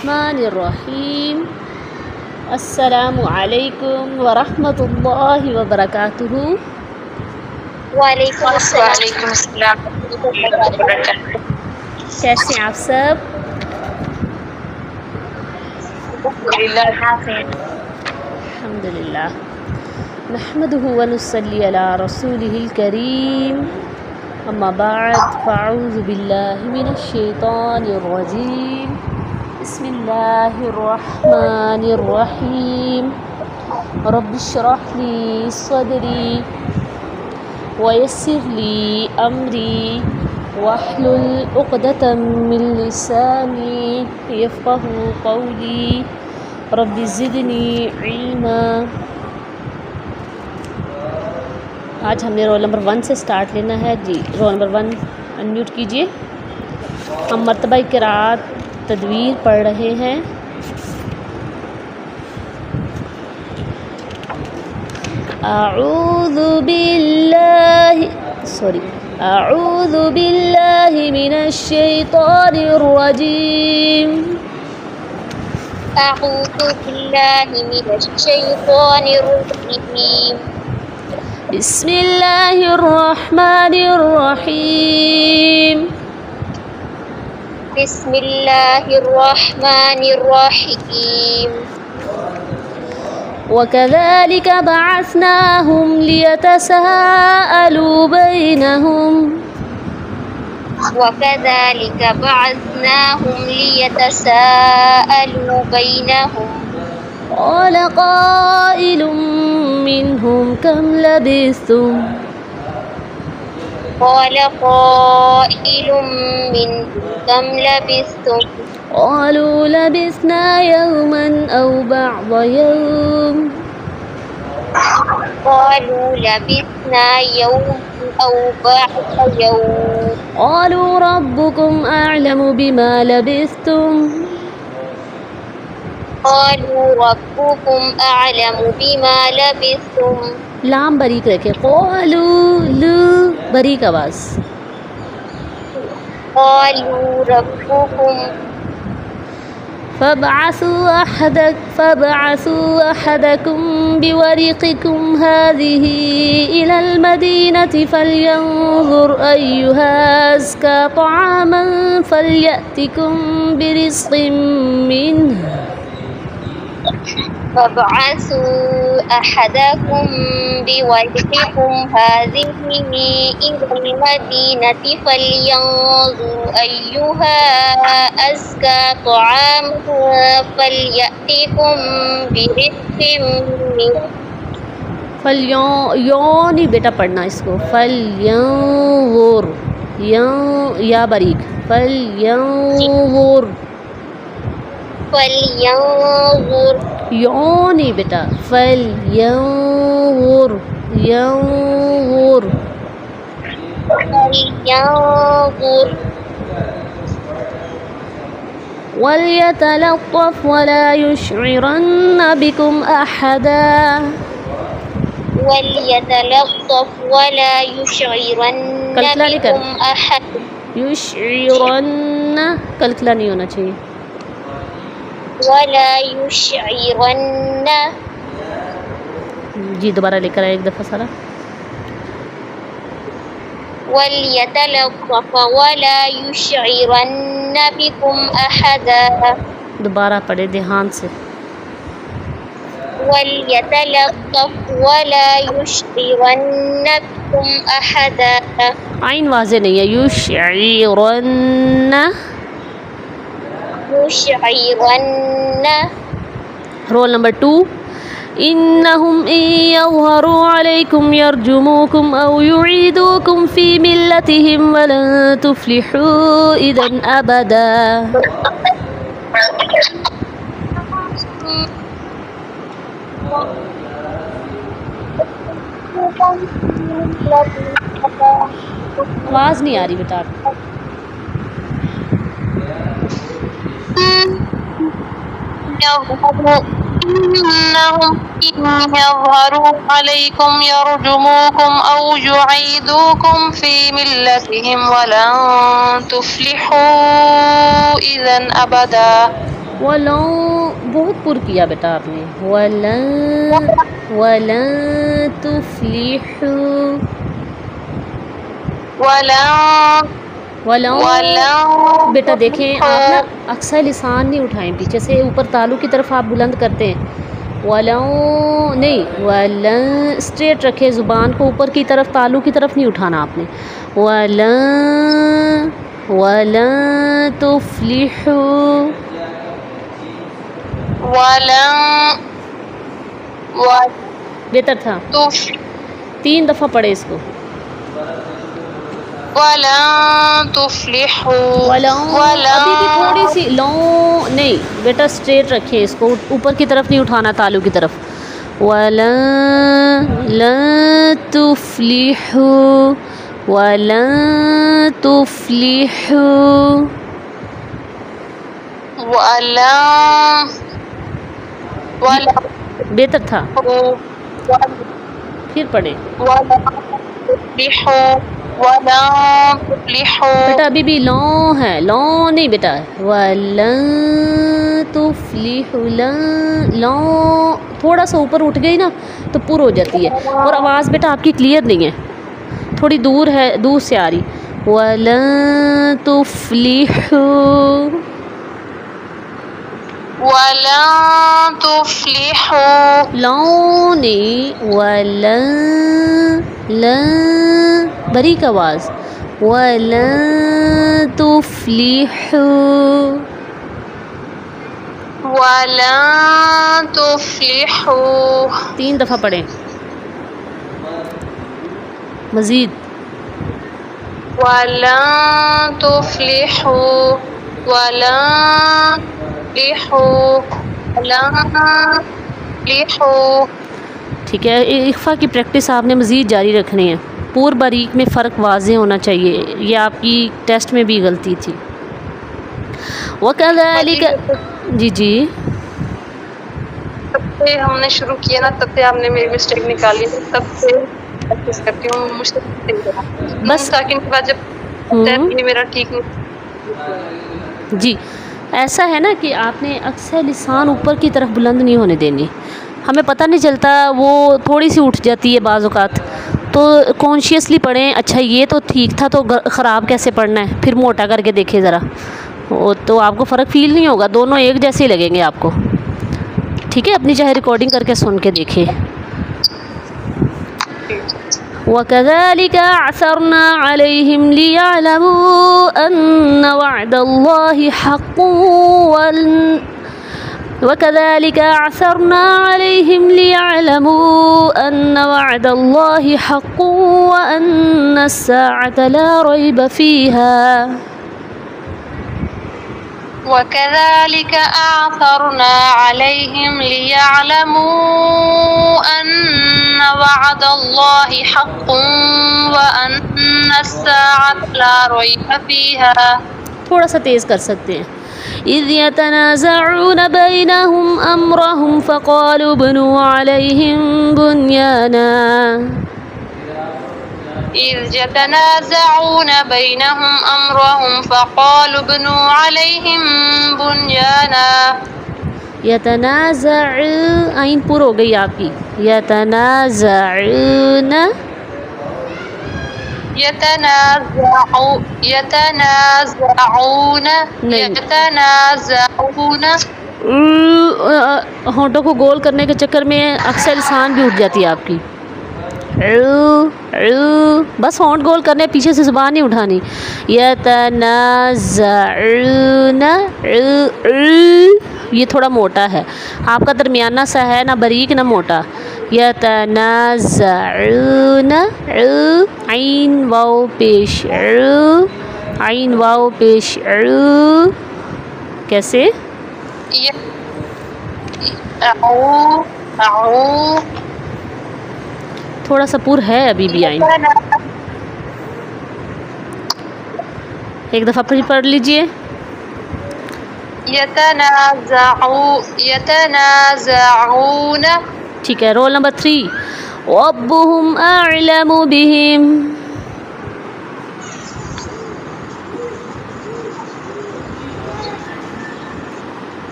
الرحمن الرحیم. السلام علیکم ورحمۃ اللہ وبرکاتہ. وعلیکم السلام. کیسے ہیں آپ سب؟ الحمدللہ. نحمدہ ونصلی علی رسولہ الکریم. اما بعد فاعوذ باللہ من الشیطان الرجیم. بسم اللہ الرحمن الرحیم. رب اشرح لی صدری ویسر لی امری واحلل عقدۃ من لسانی یفقہوا قولی. رب زدنی علما. آج ہم نے رول نمبر 1 سے سٹارٹ لینا ہے. جی رول نمبر 1 انمیوٹ کیجئے. ہم مرتبہ قرات تدویر پڑھ رہے ہیں. اعوذ باللہ من الشیطان الرجیم. اعوذ باللہ من الشیطان الرجیم. بسم اللہ الرحمن الرحیم. بسم اللہ الرحمن الرحیم. وَكَذَلِكَ بَعَثْنَاهُمْ لِيَتَسَاءَلُوا بَيْنَهُمْ. وَكَذَلِكَ بَعَثْنَاهُمْ لِيَتَسَاءَلُوا بَيْنَهُمْ. قَالَ قَائِلٌ مِّنْهُمْ كَمْ لَبِثْتُمْ. قال قائل منهم كم لبثتم. قالوا لبثنا يوما أو بعض يوم. قالوا لبثنا يوم أو بعض يوم. قالوا ربكم أعلم بما لبثتم. قالوا ربكم أعلم بما لبثتم. لام بریک رکھے. قالوا لو بریک آواز. قالوا ربكم فابعثوا أحدكم بورقكم هذه إلى المدينة فلينظر أيها أزكى طعاما فليأتكم برزق منه. فابعثوا أحدكم بورقكم هذه إلى المدينة فلينظر أيها أزكى طعاما فليأتكم برزق منه. یونی بیٹا پڑھنا اس کو. فلینظر یا باریک. فلینظر یونی بیٹا. فلینظر وَلْيَتَلَطَّفْ وَلَا يُشْعِرَنَّ بِكُمْ أَحَدًا. وَلْيَتَلَطَّفْ وَلَا يُشْعِرَنَّ بِكُمْ أَحَدًا. یشعرن کلکلا نہیں ہونا چاہیے. وَلَا يُشْعِرَنَّ. جی دوبارہ لے کر آئے ایک دفعہ سارا. وَلْيَتَلَطَّفْ وَلَا يُشْعِرَنَّ بِكُمْ أَحَدًا. دوبارہ پڑھے دھیان سے. وَلْيَتَلَطَّفْ وَلَا يُشْعِرَنَّ بِكُمْ أَحَدًا. عین واضح نہیں ہے. یشعرن. Roll number 2. إنهم إن يظهروا عليكم يرجموكم أو يعيدوكم في ملتهم ولن تفلحوا إذا أبدا. آواز نہیں آ رہی بیٹا. إنهم إن يظهروا عليكم يرجموكم أو يعيدوكم في ملتهم ولن تفلحوا إذا أبدا. ولن بہت پر کیا بیٹا آپ نے. ولن تفلحوا. ولن بیٹا دیکھیں آپ نا اکثر لسان نہیں اٹھائیں پیچھے سے، اوپر تالو کی طرف آپ بلند کرتے ہیں. ولن نہیں، ولن اسٹریٹ رکھے زبان کو، اوپر کی طرف تالو کی طرف نہیں اٹھانا آپ نے. ولن تفلحوا. بہتر تھا. 3 دفعہ پڑھے اس کو. ولن تفلحوا. ابھی بھی تھوڑی سی لو نہیں بیٹا، اسٹریٹ رکھیں اس کو، اوپر کی طرف نہیں اٹھانا تالو کی طرف. لن تفلحوا. ولن تفلحوا. بہتر تھا. پھر پڑھیں. بیٹا ابھی بھی لو ہے، لو نہیں بیٹا. ولن تفلحوا. لو تھوڑا سا اوپر اٹھ گئی نا تو پر ہو جاتی ہے، اور آواز بیٹا آپ کی کلیئر نہیں ہے، تھوڑی دور ہے، دور سے آ رہی. ولن تفلحوا. لو نہیں، ولن بریک آواز. ولن تفلحوا. 3 دفعہ پڑھیں مزید. ولن تفلحوا. ٹھیک ہے، اخفا کی پریکٹس آپ نے مزید جاری رکھنی ہے. پور باریک میں فرق واضح ہونا چاہیے، یہ آپ کی ٹیسٹ میں بھی غلطی تھی. وَكَذَلِكَ جی تب سے ہم نے شروع کیا نا، تب سے آپ نے میری مسٹیک نکالی، تب سے پریکٹس کرتی ہوں. مجھ سے بس ساکن کے بعد جب میرا ٹھیک نہیں. جی ایسا ہے نا کہ آپ نے اکثر لسان اوپر کی طرف بلند نہیں ہونے دینی. ہمیں پتہ نہیں چلتا، وہ تھوڑی سی اٹھ جاتی ہے بعض اوقات، تو کانشیسلی پڑھیں. اچھا یہ تو ٹھیک تھا تو خراب کیسے پڑھنا ہے، پھر موٹا کر کے دیکھیں ذرا، تو آپ کو فرق فیل نہیں ہوگا، دونوں ایک جیسے ہی لگیں گے آپ کو. ٹھیک ہے، اپنی چاہے ریکارڈنگ کر کے سن کے دیکھیں. وَكَذَلِكَ أَعْثَرْنَا عَلَيْهِمْ لِيَعْلَمُوا أَنَّ وَعْدَ اللَّهِ حَقٌّ وَكَذَلِكَ أَعْثَرْنَا عَلَيْهِمْ لِيَعْلَمُوا أَنَّ وَعْدَ اللَّهِ حَقٌّ وَأَنَّ السَّاعَةَ لَا رَيْبَ فِيهَا. وَكَذَلِكَ أَعْثَرْنَا عَلَيْهِمْ لِيَعْلَمُوا أَنَّ وَعْدَ اللَّهِ حَقٌّ وَأَنَّ السَّاعَةَ لَا رَيْبَ فِيهَا. تھوڑا سا تیز کر سکتے ہیں. إِذْ يَتَنَازَعُونَ بَيْنَهُمْ أَمْرَهُمْ فَقَالُوا ابْنُوا عَلَيْهِمْ بُنْيَانًا. إِذْ يَتَنَازَعُونَ بَيْنَهُمْ أَمْرَهُمْ فَقَالُوا ابْنُوا عَلَيْهِمْ بُنْيَانًا. يتنازع عین پر ہو گئی آپ کی. يتنازعون. ہونٹوں کو گول کرنے کے چکر میں اکثر لسان بھی اٹھ جاتی ہے آپ کی. بس ہونٹ گول کرنے، پیچھے سے زبان نہیں اٹھانی. يتنازعون. یہ تھوڑا موٹا ہے، آپ کا درمیانہ سا ہے، نہ باریک نہ موٹا. يتنازعون. عین واو پیش عین واو پیش کیسے؟ تھوڑا سا پر ہے ابھی بھی عین. ایک دفعہ پھر پڑھ لیجئے. يتنازعون. ٹھیک ہے، رول نمبر 3. ربهم اعلم بهم.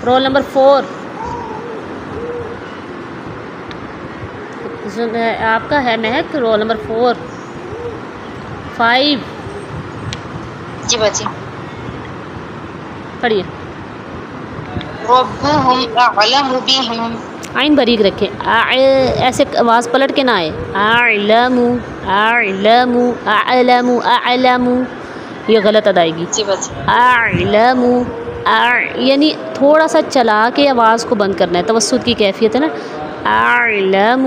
رول نمبر 4 آپ کا ہے مہک، رول نمبر 4 5 جی بچی پڑھیے. ربهم اعلم بهم. آئین باریک رکھیں، ایسے آواز پلٹ کے نہ آئے. اعلم اعلم اعلم اعلم، یہ غلط ادائیگی. جی بچی اعلم یعنی تھوڑا سا چلا کے آواز کو بند کرنا ہے، توسط کی کیفیت ہے نا. اعلم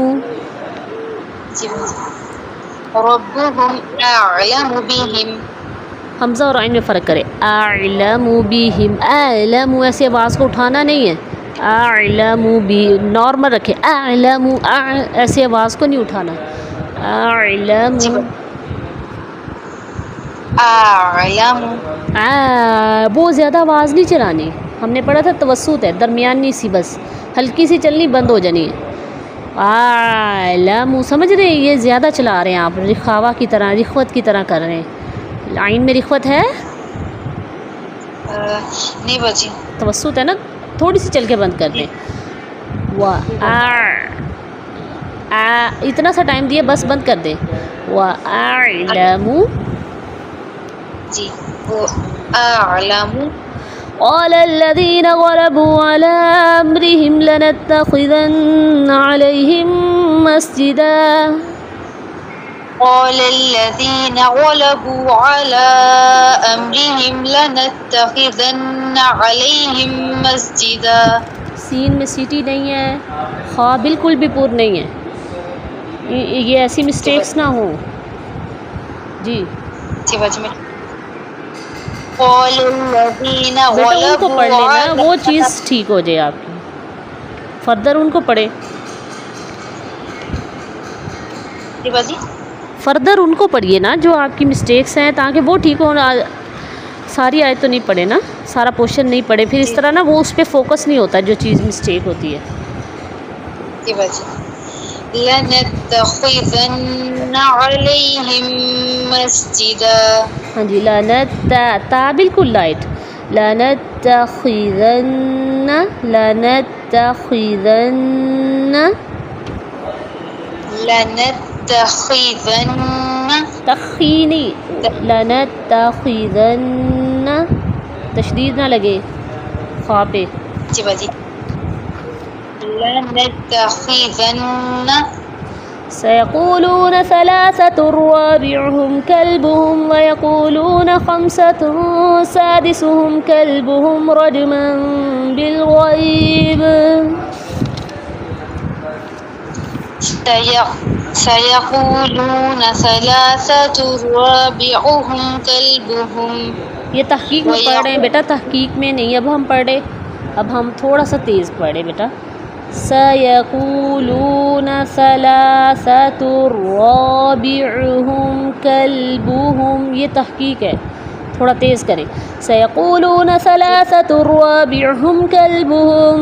جی بچی ربهم اعلم بهم. حمزہ اور عین میں فرق کرے. اعلم بہم، اعلم ایسے آواز کو اٹھانا نہیں ہے. اعلم بی نارمل رکھے. اعلم ایسے آواز کو نہیں اٹھانا. اعلم جی بچی اعلم. بہت زیادہ آواز نہیں چلانی. ہم نے پڑھا تھا توسط ہے، درمیانی سی، بس ہلکی سی چلنی، بند ہو جانی ہے. اعلم سمجھ رہے ہیں؟ یہ زیادہ چلا رہے ہیں آپ، رخاوہ کی طرح، رخوت کی طرح کر رہے ہیں. لائن میں رخوت ہے، نہیں بچی توسط ہے نا، تھوڑی سی چل کے بند کر دیں. اتنا سا ٹائم دیے، بس بند کر دیں. وَأَعْلَمُ جی وہ اعلم. قال الذين غلبوا على أمرهم لنتخذن عليهم مسجدا. قال الذين غلبوا على امرهم لنتخذن عليهم مسجدا. سین میں سیٹی نہیں ہے، خواہ بالکل بھی پر نہیں ہے. یہ ایسی مسٹیکس نہ ہوں. جی جی بچی میں قال الذين بیٹا ان کو پڑھ غلبوا لینا، على. وہ چیز ٹھیک ہو جائے آپ کی. فردر ان کو پڑھے، جی بچی فردر ان کو پڑھیے نا جو آپ کی مسٹیکس ہیں، تاکہ وہ ٹھیک ہو. ساری آیت تو نہیں پڑھے نا، سارا پورشن نہیں پڑھے، پھر اس جی طرح نا وہ اس پہ فوکس نہیں ہوتا جو چیز مسٹیک ہوتی ہے. جی بچی لنتخذن عليهم مسجدا. ہاں جی، لعنت تا بالکل لائٹ. لنتخذن لنتخذن لنتخذن تخینی، لنتخذن تشدید نہ لگے خواہ پہ. جی بچی لنتخذن. سيقولون ثلاثة رابعهم كلبهم ويقولون خمسة سادسهم كلبهم رجما بالغيب. سيقولون ثلاثة رابعهم كلبهم. یہ تحقیق میں پڑھ رہے ہیں بیٹا، تحقیق میں نہیں. اب ہم پڑھ رہے، اب ہم تھوڑا سا تیز پڑھ رہے بیٹا. سيقولون ثلاثة رابعهم كلبهم، یہ تحقیق ہے، تھوڑا تیز کریں. سيقولون ثلاثة رابعهم كلبهم.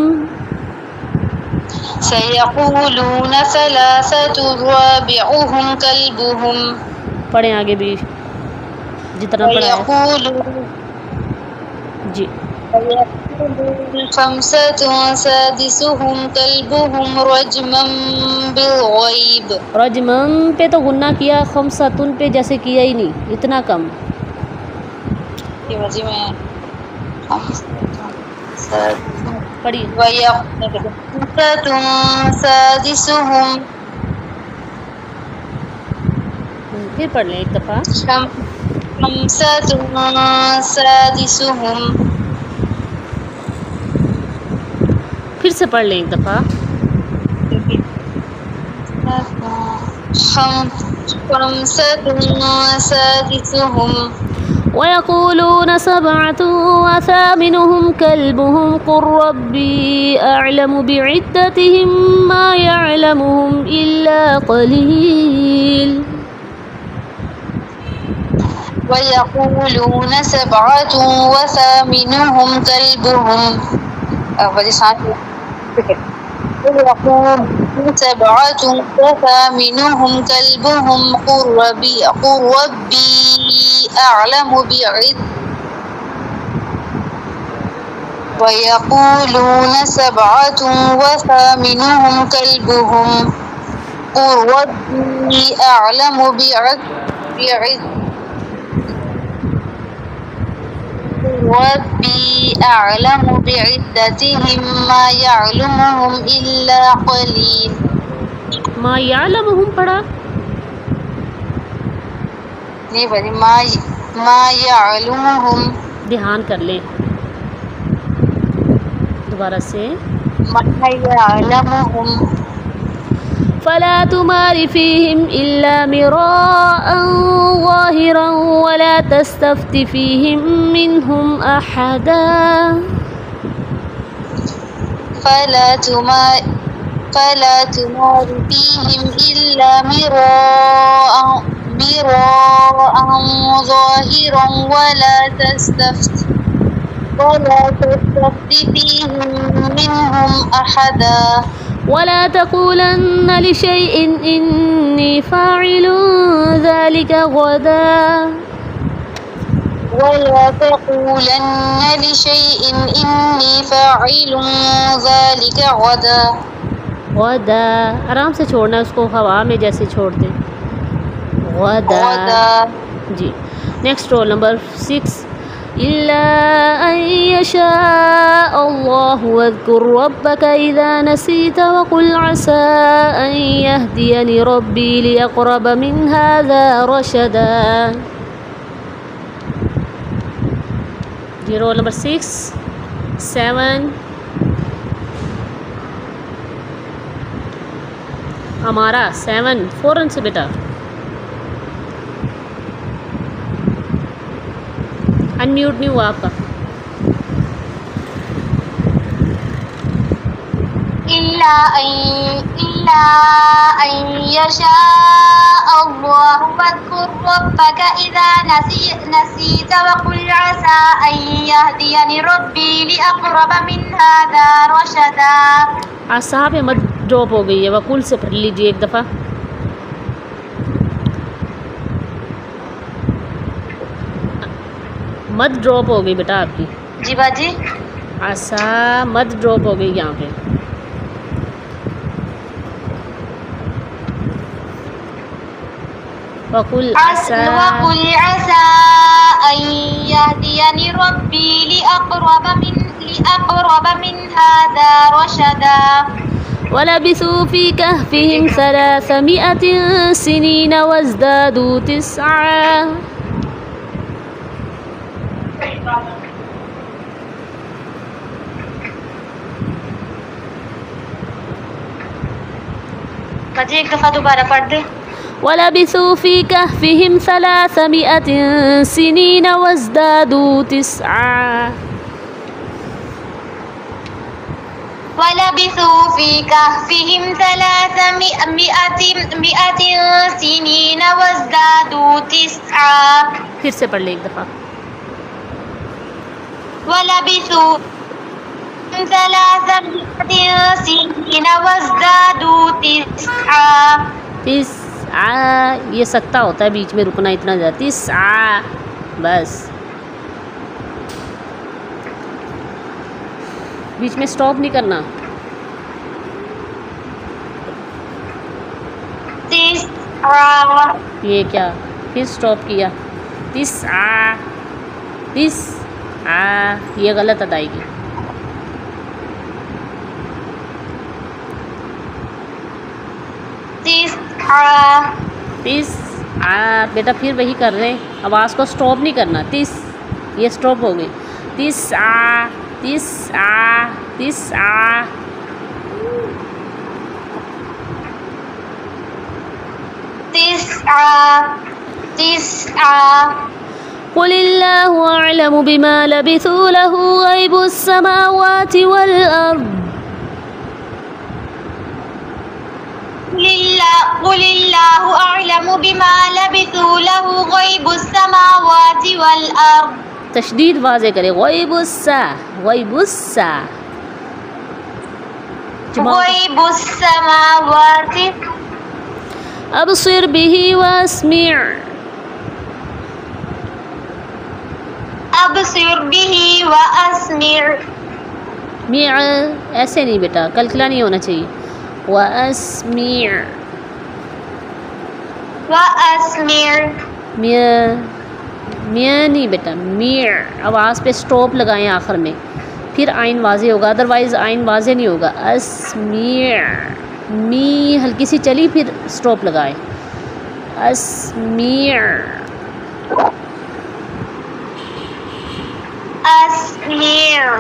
سيقولون ثلاثة رابعهم كلبهم. پڑھیں آگے بھی جتنا پڑھا ہے. ويقولون جی خمسة سادسهم كلبهم رجما بالغيب. رجمن پہ تو غنہ کیا، خمسۃن پہ جیسے کیا ہی نہیں، اتنا کم. یہ وجہ میں پڑھیے. خمسة سادسهم. پھر پڑھ لیں ایک دفعہ. خمسة سادسهم. پھر سے پڑھ لیں ایک دفعہ. خمسة سادسهم. ويقولون سبعة وثامنهم كلبهم قل ربي أعلم بعدتهم ما يعلمهم إلا قليل. ويقولون سبعة وثامنهم كلبهم. ويقولون سبعة وثامنهم كلبهم قل ربي أعلم وَيَقُولُونَ سَبْعَةٌ وَثَامِنُهُمْ كَلْبُهُمْ قُلْ رَبِّي أَعْلَمُ بعدتهم ما يعلمهم إلا قليل. ما یعلمہم پڑھا نہیں بھائی ما يعلمهم دھیان کر لیں دوبارہ سے. ما يعلمهم فلا تمار فيهم إلا مراء ظاهرا ولا تستفت فيهم منهم أحدا. فلا تمار فيهم إلا مراء ظاهرا ولا تستفت فيهم منهم أحدا. ولا تقولن لشيء إني فاعل ذلك غدا. ولا تقولن لشيء إني فاعل ذلك غدا. غدا آرام سے چھوڑنا ہے اس کو، ہوا میں جیسے چھوڑتے. غدا. جی نیکسٹ رول نمبر 6. إلا أن يشاء الله واذكر ربك إذا نسيت وقل عسى أن يهديني ربي لأقرب من هذا رشدا. جی رول نمبر 6 7 ہمارا 7 فوراً سے بیٹا انمیوٹ نہیں ہوا آپ کا. إلا أن يشاء الله واذكر ربك إذا نسيت وقل عسى أن يهديني ربي لأقرب من هذا رشدا. آسا پہ مت ڈراپ ہو گئی ہے، وقول سے پڑھ لیجیے ایک دفعہ. مت ڈراپ ہو گئی بیٹا آپ کی. جی باجی. آسا مت ڈراپ ہو گئی یہاں پہ. وقل عسى أن يهديني ربي لأقرب من هذا رشدا. ولبثوا في كهفهم 300 سنين وازدادوا 9. باجی ایک دفعہ دوبارہ پڑھ دے. ولبثوا في كهفهم 300 سنين وازدادوا 9. ولبثوا في كهفهم 300 سنين وازدادوا 9. پھر سے پڑھ لیں ایک دفعہ. ولبثوا 300 سنين وازدادوا 9. 9 یہ سکتا ہوتا ہے بیچ میں رکنا اتنا زیادہ. 9 بس بیچ میں سٹاپ نہیں کرنا. 9 یہ کیا پھر سٹاپ کیا. 9 یہ غلط ادائیگی. 30 بیٹا پھر وہی کر رہے ہیں، آواز کو سٹاپ نہیں کرنا. 30 یہ سٹاپ ہو گئی. 30 قل الله أعلم بما لبثوا له غيب السماوات والأرض. قل الله أعلم بما لبثوا له غيب السماوات والأرض. تشدید واضح کرے. غیب السماوات ابصر به واسمع. أبصر به وأسمع. میع ایسے نہیں بیٹا، کلکلا نہیں ہونا چاہیے. واسمع وأسمع میاں میاں نہیں بیٹا، میع آواز پہ سٹاپ لگائیں آخر میں، پھر آئین واضح ہوگا، ادروائز آئین واضح نہیں ہوگا. اسمع می ہلکی سی چلی پھر سٹاپ لگائیں. اسمع أسمع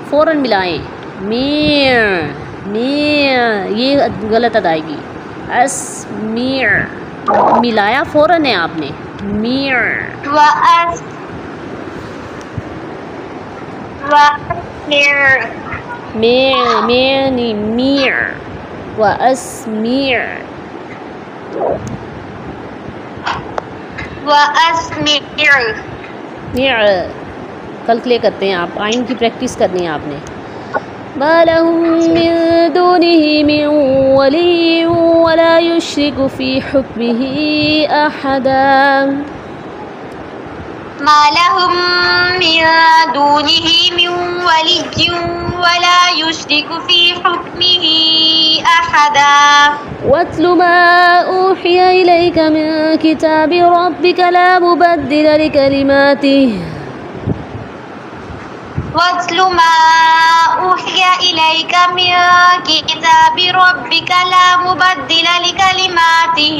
فوراً ملائیں. میع میع یہ غلط ادائیگی. اسمع ملایا فوراً ہے آپ نے. میع وأسمع میع میع نہیں میع. واسمع وأسمع میع کلکلے کرتے ہیں آپ، آئین کی پریکٹس کرنی ہے آپ نے. ما لهم من دونه من ولي ولا يشرك في حكمه أحدا. ما لهم من دونه من ولي ولا يشرك في حكمه أحدا. واتل ما أوحي إليك من كتاب ربك لا مبدل لكلماته. واتل ما أوحي إليك من كتاب ربك لا مبدل لكلماته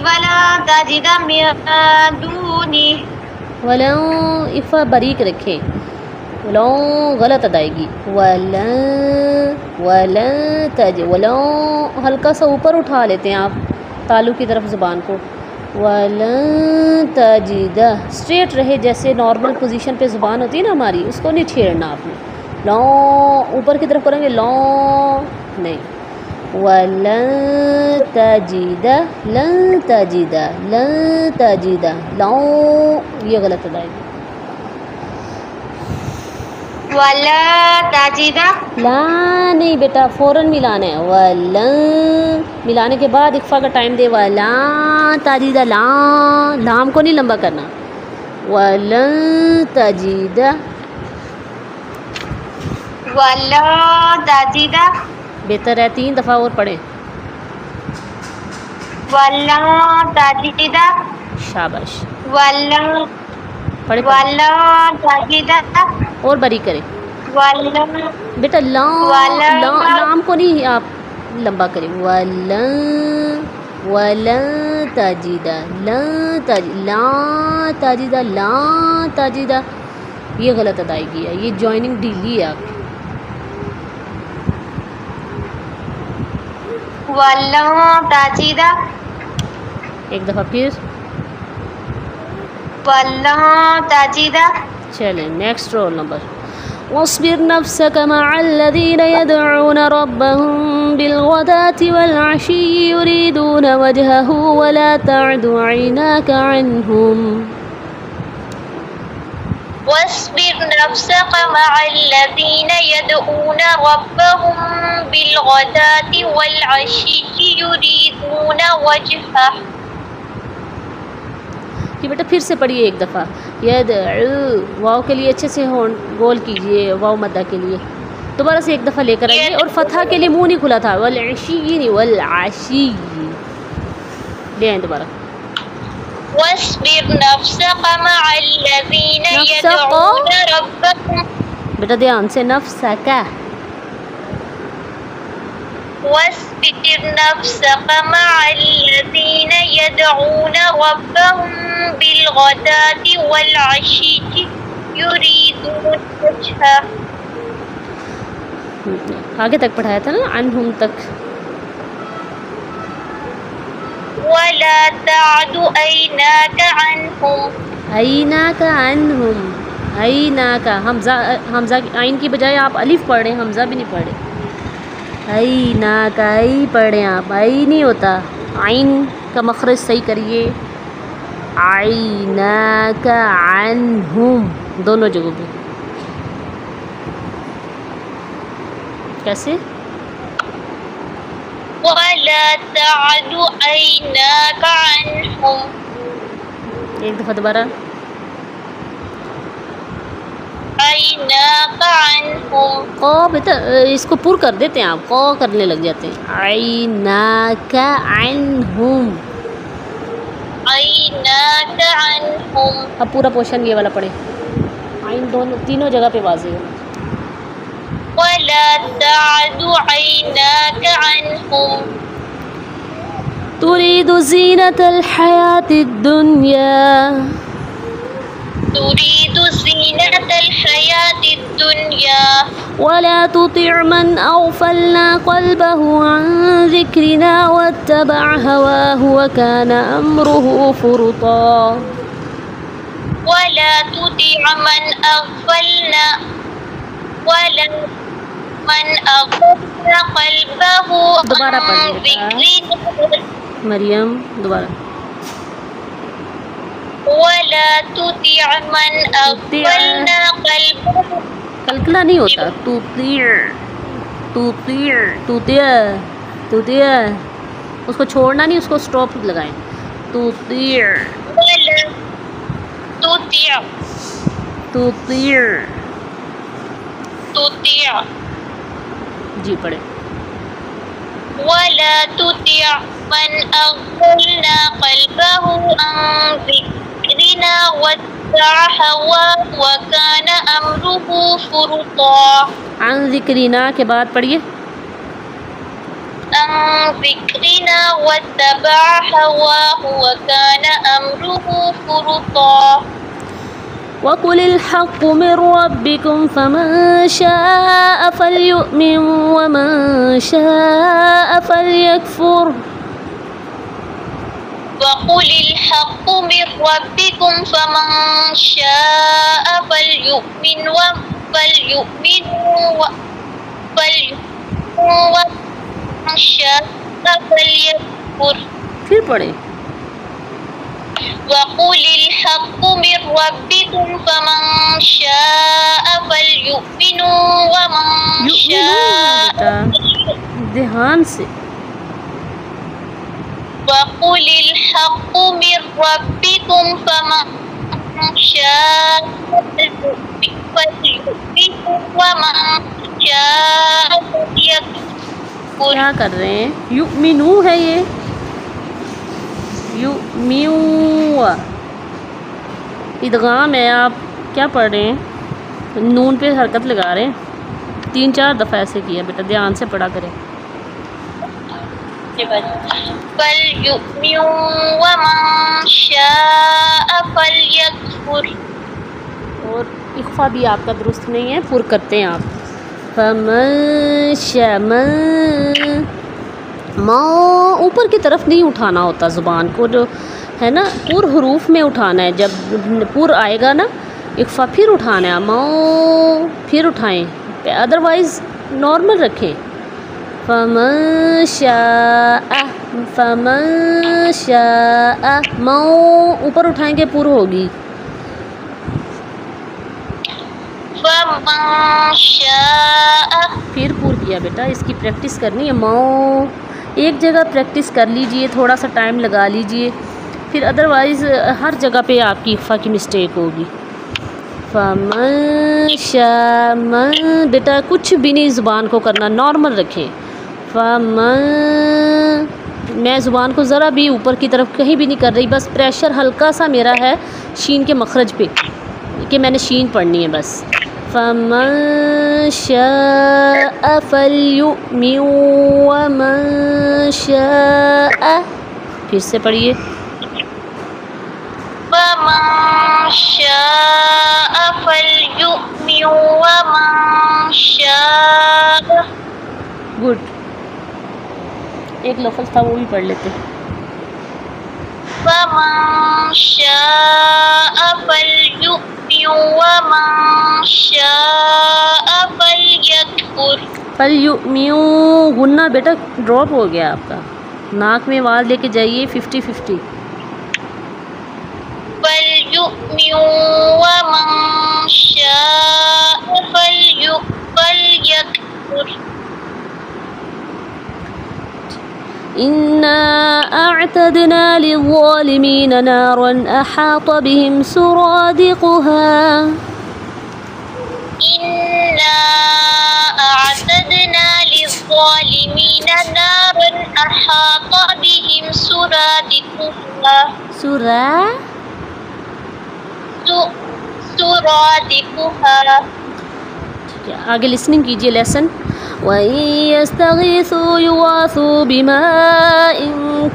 ولا تجد من دونه. ولن افا باریک رکھیں، ولن غلط ادائیگی. ولن تج ولن ہلکا سا اوپر اٹھا لیتے ہیں آپ تالو کی طرف زبان کو. ولن تجد اسٹریٹ رہے جیسے نارمل پوزیشن پہ زبان ہوتی ہے نا ہماری، اس کو نہیں چھیڑنا آپ نے. لون اوپر کی طرف کریں گے، لون نہیں. ولن تجد لن تجد لن تجد لون یہ غلط ادائیگی. ولا تجد لا نہیں بیٹا، فوراً ملانا ہے. ولن ملانے کے بعد اقفا کا ٹائم دے. ولا تجد لام کو نہیں لمبا کرنا. ولن تجد ولا تجد بہتر ہے 3 دفعہ اور پڑھیں. ولا تجد شاباش ولا پڑھے ولا تجد اور بری کریں ولا بیٹا. لام کو نہیں آپ لمبا کریں. ولن ولن تجد لن تجد لا تجد لا تجد یہ غلط ادائیگی ہے، یہ جوائننگ ڈھیلی ہے آپ کی. ولا تجد ایک دفعہ پھر. ولا تجد. چلیں نیکسٹ رول نمبر. واصبر نفسك مع الذين يدعون ربهم بالغداة والعشي يريدون وجهه ولا تعد عيناك عنهم. واصبر نفسك مع الذين يدعون ربهم بالغداة والعشي يريدون وجهه. یہ بیٹا پھر سے پڑھیے ایک دفعہ. یدعو واو کے لیے اچھے سے ہون گول کیجئے، واو مدہ کے لیے دوبارہ سے ایک دفعہ لے کر آئیے. اور فتحہ کے لیے منہ نہیں کھلا تھا، والعشی نہیں والعشی. لے آئیں دوبارہ. واصبر نفسك مع الذين يدعون ربهم. بیٹا دھیان سے. نفسک واصبر نفسك مع الذين يدعون ربهم بالغداة والعشي يريدون وجهه. آگے تک پڑھایا تھا نا، عنہم تک. ولا تعد عيناك عنهم. عیناک عنہم. عیناک حمزہ آئین کی بجائے آپ الف پڑھ رہے ہیں، حمزہ بھی نہیں پڑھ رہے. عیناک ای پڑھ رہے ہیں آپ، ای نہیں ہوتا. عین کا مخرج صحیح کریے. عیناک عنہم دونوں جگہوں پہ. کیسے؟ ولا تعد عيناك عنهم. ایک دفعہ دوبارہ. عيناك عنهم قو بیٹا اس کو پر کر دیتے ہیں آپ، قو کرنے لگ جاتے ہیں. عیناک عنہم. عيناك عنهم اب پورا پورشن یہ والا پڑھے، عین دونوں تینوں جگہ پہ واضح ہو. ولا تعد عيناك عنهم تريد زینة الحیاة الدنیا تريد زينة الحياة الدنيا ولا تطع من أغفلنا قلبه عن ذكرنا واتبع هواه وكان أمره فرطا. ولا تطع من أغفلنا قلبه دوبارہ عن پڑھیں بیٹا. ذكرنا مریم دوبارہ. ولا تطع من أغفلنا قلبه کلکلا نہیں ہوتا، توتیا اس کو چھوڑنا نہیں، اس کو سٹاپ لگائیں. توتیا ولا تطع جی پڑھیں. ولا تطع من أغفلنا قلبه عن ذكرنا واتبع هواه وكان أمره فرطا. عن ذکرنا کے بعد پڑھیے. عن ذكرنا واتبع هواه وكان أمره فرطا. وَقُلِ الْحَقُّ مِنْ رَبِّكُمْ فَمَنْ شَاءَ فَلْيُؤْمِنْ وَمَنْ شَاءَ فَلْيَكْفُرْ. وقل الحق من ربكم فمن شاء فليؤمن ومن شاء فليكفر. پھر پڑھیں. وقل الحق من ربكم فمن شاء فليؤمن ومن شاء دھیان سے. وقل الحق من ربكم فمن شاء فليؤمن ومن شاء فليكفر. کیا کر رہے ہیں؟ یؤمنو ہے یہ، یؤمنو ادغام ہے. آپ کیا پڑھ رہے ہیں؟ نون پہ حرکت لگا رہے ہیں. 3-4 دفعہ ایسے کیا بیٹا، دھیان سے پڑھا کریں. فليؤمن ومن شاء فليكفر. اور اخفا بھی آپ کا درست نہیں ہے، پر کرتے ہیں آپ. فمن شاء ماں اوپر کی طرف نہیں اٹھانا ہوتا زبان کو، جو ہے نا پر حروف میں اٹھانا ہے. جب پر آئے گا نا اخفا پھر اٹھانا ہے، ماں پھر اٹھائیں، ادروائز نارمل رکھیں. فمن شاء ماں اوپر اٹھائیں گے پر ہوگی. فمن شاء پھر پر کیا بیٹا، اس کی پریکٹس کرنی ہے. ماں ایک جگہ پریکٹس کر لیجئے، تھوڑا سا ٹائم لگا لیجئے، پھر ادروائز ہر جگہ پہ آپ کی اخفا کی مسٹیک ہوگی. فمن شاء من بیٹا کچھ بھی نہیں زبان کو کرنا، نارمل رکھیں. فمن میں زبان کو ذرا بھی اوپر کی طرف کہیں بھی نہیں کر رہی، بس پریشر ہلکا سا میرا ہے شین کے مخرج پہ کہ میں نے شین پڑھنی ہے بس. فمن شاء فلیؤمن ومن شاء پھر سے پڑھیے. فمن شاء فليؤمن ومن شاء. گڈ. ایک لفظ تھا وہ بھی پڑھ لیتے. فمن شاء فليؤمن ومن شاء فليكفر. فلیؤمن غنہ بیٹا ڈراپ ہو گیا آپ کا، ناک میں آواز لے کے جائیے 50-50. فليؤمن ومن شاء فليكفر. إنا أعتدنا للظالمين نارا أحاط بهم سرادقها سرادقها. آگے لسننگ کیجیے لیسن. وَإِن يَسْتَغِيثُوا يُغَاثُوا بِمَاءٍ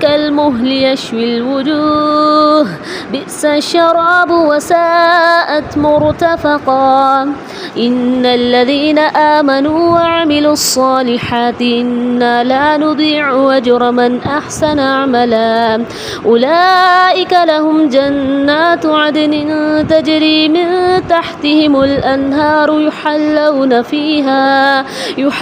كَالْمُهْلِ يَشْوِي الْوُجُوهَ بِئْسَ الشَّرَابُ وَسَاءَتْ مُرْتَفَقًا. إِنَّ الَّذِينَ آمَنُوا وَعَمِلُوا الصَّالِحَاتِ إِنَّا لَا نُضِيعُ أَجْرَ مَنْ أَحْسَنَ عَمَلًا. أُولَئِكَ لَهُمْ جَنَّاتُ عَدْنٍ تَجْرِي مِن تَحْتِهِمُ الْأَنْهَارُ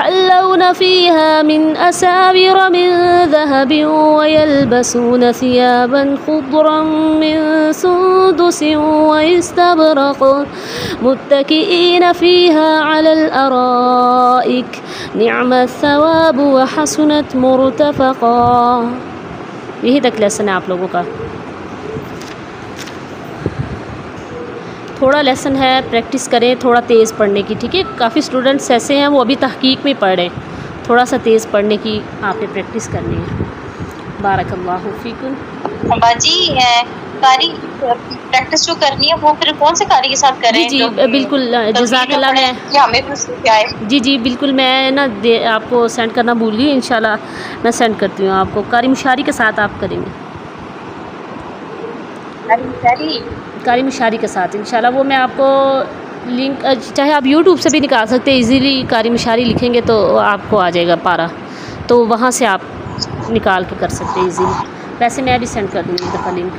يحلون فيها من أساور من ذهب ويلبسون ثيابا خضرا من سندس واستبرق متكئين فيها على الأرائك نعم الثواب وحسنت مرتفقا. یہی تک لیسن ہے آپ لوگوں کا. تھوڑا لیسن ہے، پریکٹس کریں تھوڑا تیز پڑھنے کی، ٹھیک ہے. کافی اسٹوڈنٹس ایسے ہیں وہ ابھی تحقیق میں پڑھ رہے ہیں، تھوڑا سا تیز پڑھنے کی آپ نے پریکٹس کرنی ہے. بارک اللہ فیکم. باجی قاری پریکٹس جو کرنی ہے وہ پھر کون سے قاری کے ساتھ کریں؟ جی بالکل، جزاک اللہ. میں ہمیں بھی کیا ہے. جی بالکل، میں نا آپ کو سینڈ کرنا بھول گئی، انشاءاللہ میں سینڈ کرتی ہوں آپ کو. قاری مشاری کے ساتھ آپ کریں گے، قاری مشاری کے ساتھ انشاءاللہ. وہ میں آپ کو لنک، چاہے آپ یوٹیوب سے بھی نکال سکتے ہیں، ایزیلی قاری مشاری لکھیں گے تو آپ کو آ جائے گا پارا، تو وہاں سے آپ نکال کے کر سکتے ہیں ایزیلی. ویسے میں بھی سینڈ کر دوں گی ایک دفعہ لنک.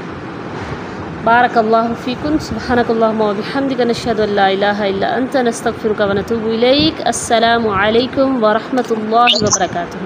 بارک اللہ فیکم. سبحانک اللہم و بحمدک، نشہد ان لا الہ الا انت، نستغفرک و نتوب الیک. السلام علیکم ورحمۃ اللہ وبرکاتہ.